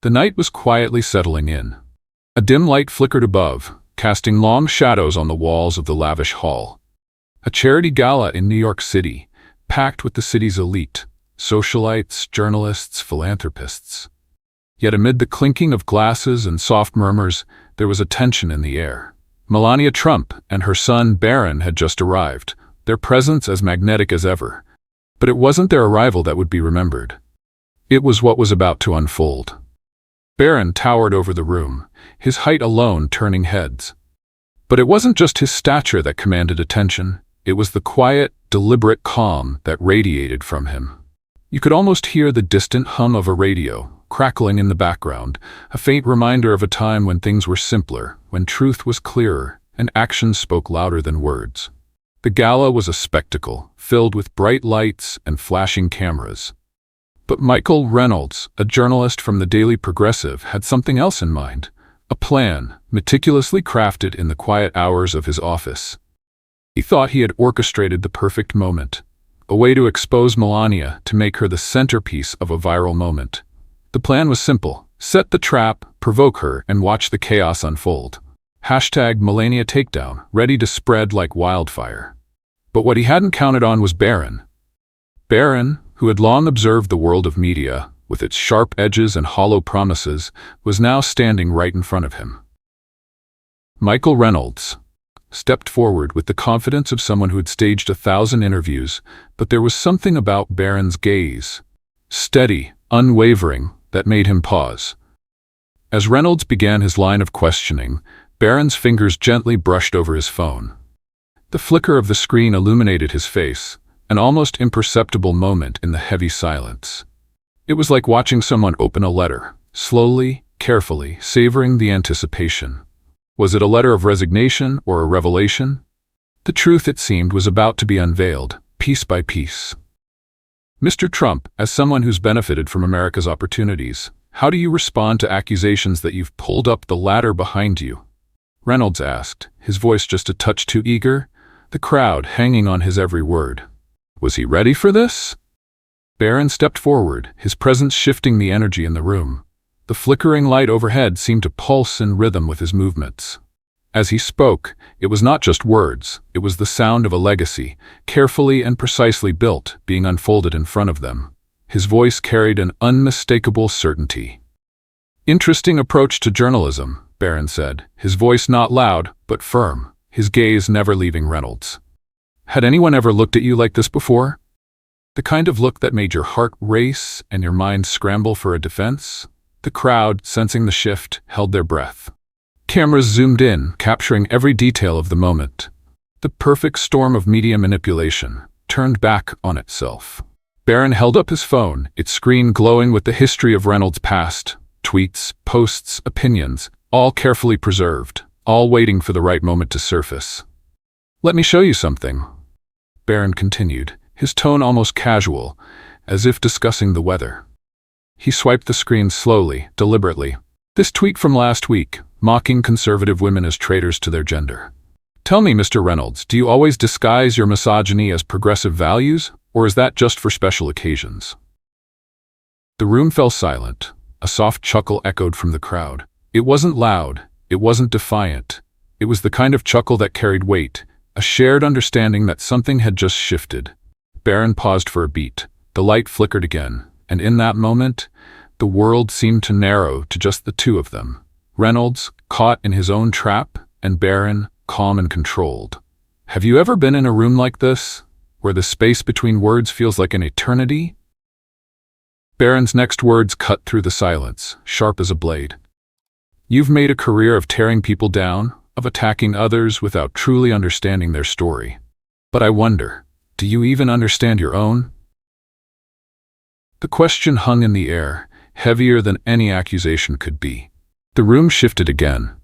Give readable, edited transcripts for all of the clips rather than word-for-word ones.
The night was quietly settling in. A dim light flickered above, casting long shadows on the walls of the lavish hall. A charity gala in New York City, packed with the city's elite, socialites, journalists, philanthropists. Yet amid the clinking of glasses and soft murmurs, there was a tension in the air. Melania Trump and her son Barron had just arrived, their presence as magnetic as ever. But it wasn't their arrival that would be remembered. It was what was about to unfold. Barron towered over the room, his height alone turning heads. But it wasn't just his stature that commanded attention, it was the quiet, deliberate calm that radiated from him. You could almost hear the distant hum of a radio, crackling in the background, a faint reminder of a time when things were simpler, when truth was clearer, and actions spoke louder than words. The gala was a spectacle, filled with bright lights and flashing cameras. But Michael Reynolds, a journalist from the Daily Progressive, had something else in mind. A plan, meticulously crafted in the quiet hours of his office. He thought he had orchestrated the perfect moment. A way to expose Melania, to make her the centerpiece of a viral moment. The plan was simple. Set the trap, provoke her, and watch the chaos unfold. #Melania takedown, ready to spread like wildfire. But what he hadn't counted on was Barron. Barron, who had long observed the world of media, with its sharp edges and hollow promises, was now standing right in front of him. Michael Reynolds stepped forward with the confidence of someone who had staged 1,000 interviews, but there was something about Barron's gaze, steady, unwavering, that made him pause. As Reynolds began his line of questioning, Barron's fingers gently brushed over his phone. The flicker of the screen illuminated his face, an almost imperceptible moment in the heavy silence. It was like watching someone open a letter, slowly, carefully, savoring the anticipation. Was it a letter of resignation or a revelation? The truth, it seemed, was about to be unveiled, piece by piece. Mr. Trump, as someone who's benefited from America's opportunities, how do you respond to accusations that you've pulled up the ladder behind you? Reynolds asked, his voice just a touch too eager, the crowd hanging on his every word. Was he ready for this? Barron stepped forward, his presence shifting the energy in the room. The flickering light overhead seemed to pulse in rhythm with his movements. As he spoke, it was not just words, it was the sound of a legacy, carefully and precisely built, being unfolded in front of them. His voice carried an unmistakable certainty. Interesting approach to journalism, Barron said, his voice not loud, but firm, his gaze never leaving Reynolds. Had anyone ever looked at you like this before? The kind of look that made your heart race and your mind scramble for a defense? The crowd, sensing the shift, held their breath. Cameras zoomed in, capturing every detail of the moment. The perfect storm of media manipulation turned back on itself. Barron held up his phone, its screen glowing with the history of Reynolds' past. Tweets, posts, opinions, all carefully preserved, all waiting for the right moment to surface. "Let me show you something," Barron continued, his tone almost casual, as if discussing the weather. He swiped the screen slowly, deliberately. "This tweet from last week, mocking conservative women as traitors to their gender. Tell me, Mr. Reynolds, do you always disguise your misogyny as progressive values, or is that just for special occasions?" The room fell silent. A soft chuckle echoed from the crowd. It wasn't loud, it wasn't defiant. It was the kind of chuckle that carried weight, a shared understanding that something had just shifted. Barron paused for a beat. The light flickered again, and in that moment, the world seemed to narrow to just the two of them. Reynolds, caught in his own trap, and Barron, calm and controlled. Have you ever been in a room like this, where the space between words feels like an eternity? Barron's next words cut through the silence, sharp as a blade. "You've made a career of tearing people down, of attacking others without truly understanding their story. But I wonder, do you even understand your own?" The question hung in the air, heavier than any accusation could be. The room shifted again.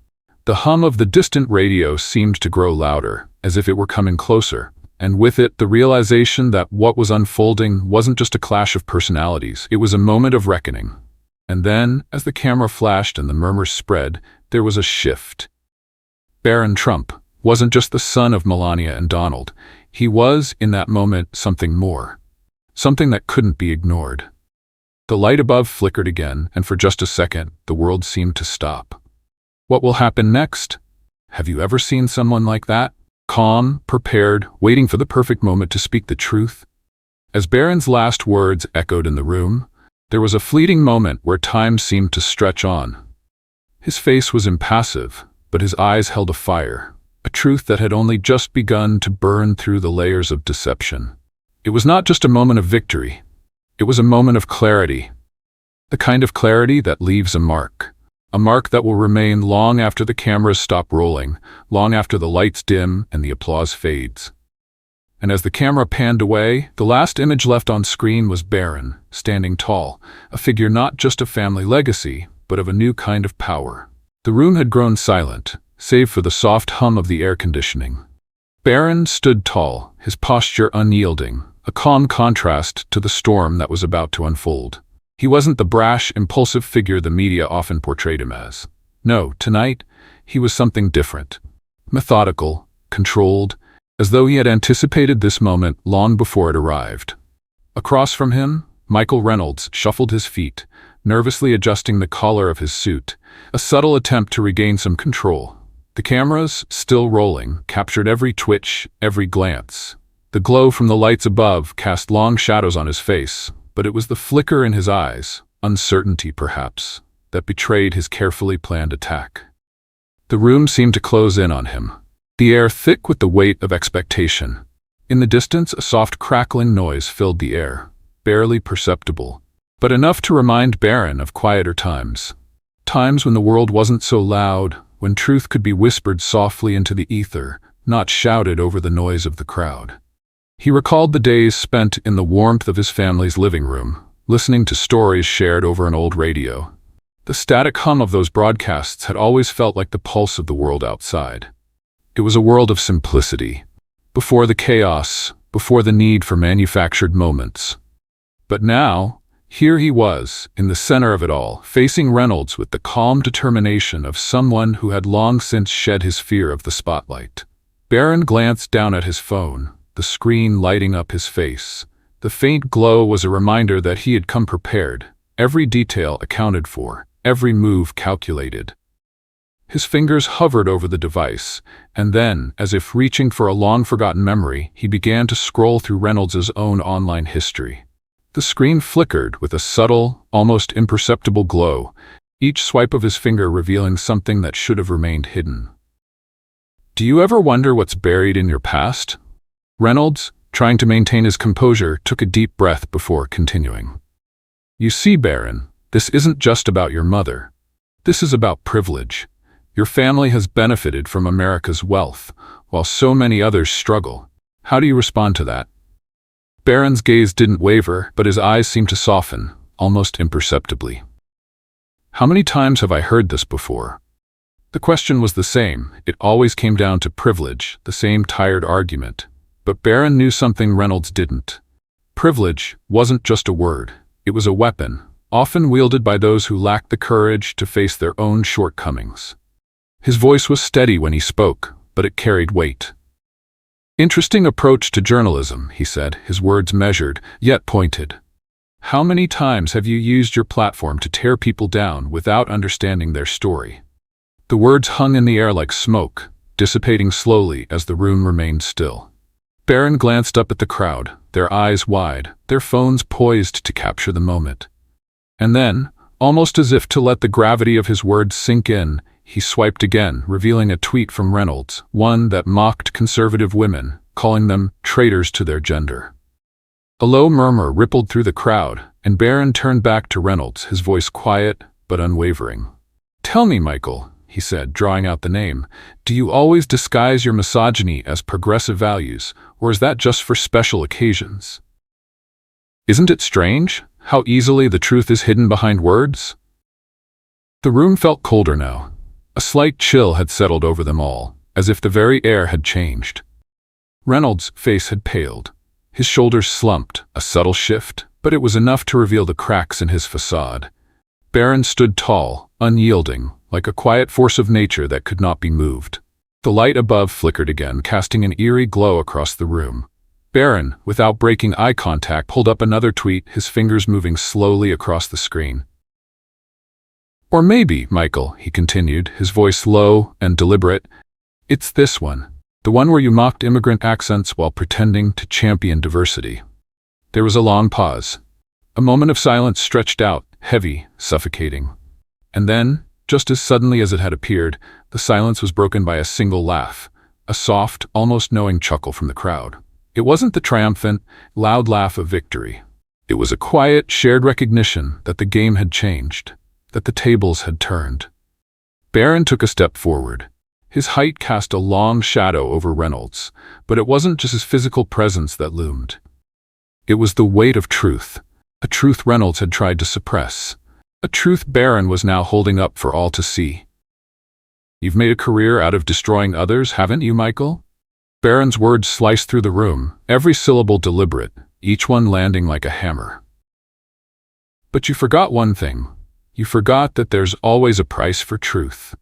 The hum of the distant radio seemed to grow louder, as if it were coming closer, and with it the realization that what was unfolding wasn't just a clash of personalities, it was a moment of reckoning. And then, as the camera flashed and the murmurs spread, there was a shift. Barron Trump wasn't just the son of Melania and Donald. He was, in that moment, something more. Something that couldn't be ignored. The light above flickered again, and for just a second, the world seemed to stop. What will happen next? Have you ever seen someone like that? Calm, prepared, waiting for the perfect moment to speak the truth? As Barron's last words echoed in the room, there was a fleeting moment where time seemed to stretch on. His face was impassive, but his eyes held a fire, a truth that had only just begun to burn through the layers of deception. It was not just a moment of victory. It was a moment of clarity, the kind of clarity that leaves a mark that will remain long after the cameras stop rolling, long after the lights dim and the applause fades. And as the camera panned away, the last image left on screen was Barron, standing tall, a figure not just of family legacy, but of a new kind of power. The room had grown silent, save for the soft hum of the air conditioning. Barron stood tall, his posture unyielding, a calm contrast to the storm that was about to unfold. He wasn't the brash, impulsive figure the media often portrayed him as. No, tonight, he was something different. Methodical, controlled, as though he had anticipated this moment long before it arrived. Across from him, Michael Reynolds shuffled his feet, nervously adjusting the collar of his suit, a subtle attempt to regain some control. The cameras, still rolling, captured every twitch, every glance. The glow from the lights above cast long shadows on his face, but it was the flicker in his eyes, uncertainty perhaps, that betrayed his carefully planned attack. The room seemed to close in on him, the air thick with the weight of expectation. In the distance, a soft crackling noise filled the air, barely perceptible, but enough to remind Barron of quieter times. Times when the world wasn't so loud, when truth could be whispered softly into the ether, not shouted over the noise of the crowd. He recalled the days spent in the warmth of his family's living room, listening to stories shared over an old radio. The static hum of those broadcasts had always felt like the pulse of the world outside. It was a world of simplicity, before the chaos, before the need for manufactured moments. But now, here he was, in the center of it all, facing Reynolds with the calm determination of someone who had long since shed his fear of the spotlight. Barron glanced down at his phone, the screen lighting up his face. The faint glow was a reminder that he had come prepared, every detail accounted for, every move calculated. His fingers hovered over the device, and then, as if reaching for a long-forgotten memory, he began to scroll through Reynolds' own online history. The screen flickered with a subtle, almost imperceptible glow, each swipe of his finger revealing something that should have remained hidden. Do you ever wonder what's buried in your past? Reynolds, trying to maintain his composure, took a deep breath before continuing. You see, Barron, this isn't just about your mother. This is about privilege. Your family has benefited from America's wealth, while so many others struggle. How do you respond to that? Barron's gaze didn't waver, but his eyes seemed to soften, almost imperceptibly. How many times have I heard this before? The question was the same. It always came down to privilege, the same tired argument. But Barron knew something Reynolds didn't. Privilege wasn't just a word. It was a weapon, often wielded by those who lacked the courage to face their own shortcomings. His voice was steady when he spoke, but it carried weight. Interesting approach to journalism, he said, his words measured, yet pointed. How many times have you used your platform to tear people down without understanding their story? The words hung in the air like smoke, dissipating slowly as the room remained still. Barron glanced up at the crowd, their eyes wide, their phones poised to capture the moment. And then, almost as if to let the gravity of his words sink in, he swiped again, revealing a tweet from Reynolds, one that mocked conservative women, calling them traitors to their gender. A low murmur rippled through the crowd, and Barron turned back to Reynolds, his voice quiet but unwavering. Tell me, Michael, he said, drawing out the name, do you always disguise your misogyny as progressive values, or is that just for special occasions? Isn't it strange how easily the truth is hidden behind words? The room felt colder now. A slight chill had settled over them all, as if the very air had changed. Reynolds' face had paled. His shoulders slumped, a subtle shift, but it was enough to reveal the cracks in his facade. Barron stood tall, unyielding, like a quiet force of nature that could not be moved. The light above flickered again, casting an eerie glow across the room. Barron, without breaking eye contact, pulled up another tweet, his fingers moving slowly across the screen. Or maybe, Michael, he continued, his voice low and deliberate, it's this one. The one where you mocked immigrant accents while pretending to champion diversity. There was a long pause. A moment of silence stretched out, heavy, suffocating. And then, just as suddenly as it had appeared, the silence was broken by a single laugh, a soft, almost knowing chuckle from the crowd. It wasn't the triumphant, loud laugh of victory. It was a quiet, shared recognition that the game had changed, that the tables had turned. Barron took a step forward. His height cast a long shadow over Reynolds, but it wasn't just his physical presence that loomed. It was the weight of truth, a truth Reynolds had tried to suppress, a truth Barron was now holding up for all to see. You've made a career out of destroying others, haven't you, Michael? Barron's words sliced through the room, every syllable deliberate, each one landing like a hammer. But you forgot one thing. You forgot that there's always a price for truth.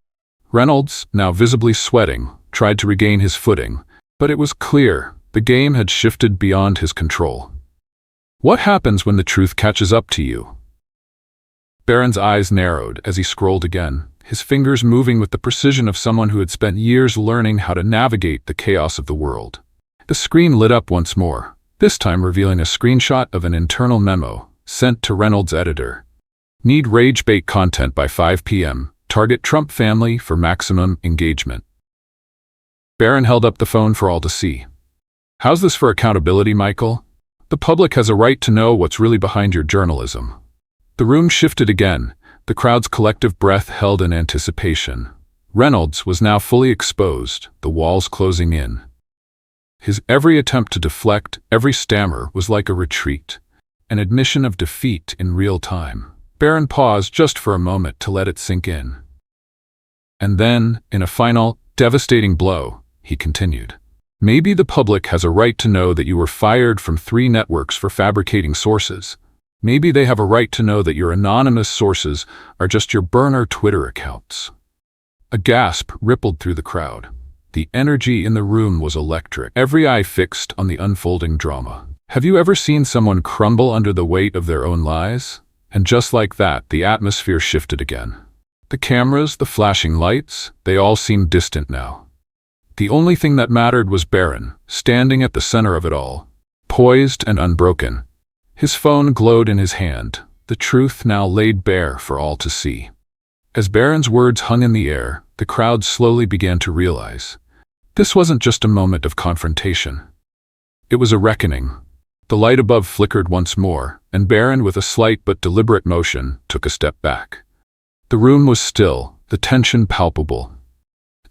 Reynolds, now visibly sweating, tried to regain his footing, but it was clear the game had shifted beyond his control. What happens when the truth catches up to you? Barron's eyes narrowed as he scrolled again, his fingers moving with the precision of someone who had spent years learning how to navigate the chaos of the world. The screen lit up once more, this time revealing a screenshot of an internal memo sent to Reynolds' editor. Need rage bait content by 5 p.m. Target Trump family for maximum engagement. Barron held up the phone for all to see. How's this for accountability, Michael? The public has a right to know what's really behind your journalism. The room shifted again, the crowd's collective breath held in anticipation. Reynolds was now fully exposed, the walls closing in. His every attempt to deflect, every stammer was like a retreat, an admission of defeat in real time. Barron paused just for a moment to let it sink in. And then, in a final, devastating blow, he continued. Maybe the public has a right to know that you were fired from 3 networks for fabricating sources. Maybe they have a right to know that your anonymous sources are just your burner Twitter accounts. A gasp rippled through the crowd. The energy in the room was electric, every eye fixed on the unfolding drama. Have you ever seen someone crumble under the weight of their own lies? And just like that, the atmosphere shifted again. The cameras, the flashing lights, they all seemed distant now. The only thing that mattered was Barron, standing at the center of it all, poised and unbroken. His phone glowed in his hand, the truth now laid bare for all to see. As Barron's words hung in the air, the crowd slowly began to realize. This wasn't just a moment of confrontation. It was a reckoning. The light above flickered once more, and Barron, with a slight but deliberate motion, took a step back. The room was still, the tension palpable.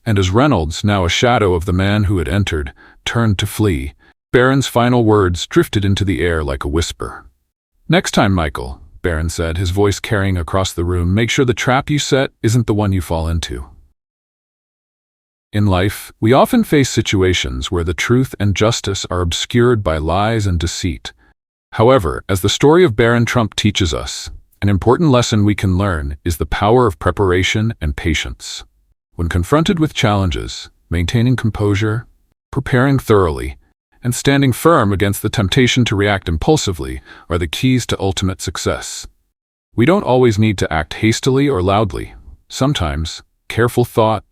And as Reynolds, now a shadow of the man who had entered, turned to flee, Barron's final words drifted into the air like a whisper. Next time, Michael, Barron said, his voice carrying across the room, make sure the trap you set isn't the one you fall into. In life, we often face situations where the truth and justice are obscured by lies and deceit. However, as the story of Barron Trump teaches us, an important lesson we can learn is the power of preparation and patience. When confronted with challenges, maintaining composure, preparing thoroughly, and standing firm against the temptation to react impulsively are the keys to ultimate success. We don't always need to act hastily or loudly. Sometimes, careful thought,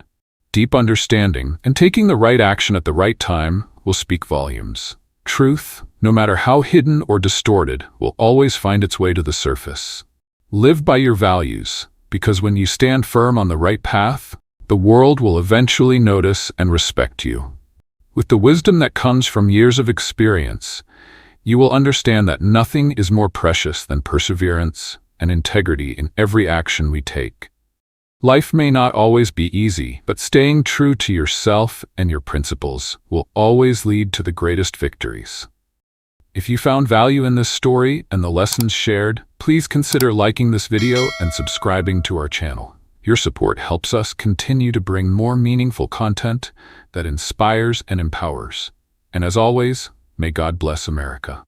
deep understanding, and taking the right action at the right time will speak volumes. Truth, no matter how hidden or distorted, will always find its way to the surface. Live by your values, because when you stand firm on the right path, the world will eventually notice and respect you. With the wisdom that comes from years of experience, you will understand that nothing is more precious than perseverance and integrity in every action we take. Life may not always be easy, but staying true to yourself and your principles will always lead to the greatest victories. If you found value in this story and the lessons shared, please consider liking this video and subscribing to our channel. Your support helps us continue to bring more meaningful content that inspires and empowers. And as always, may God bless America.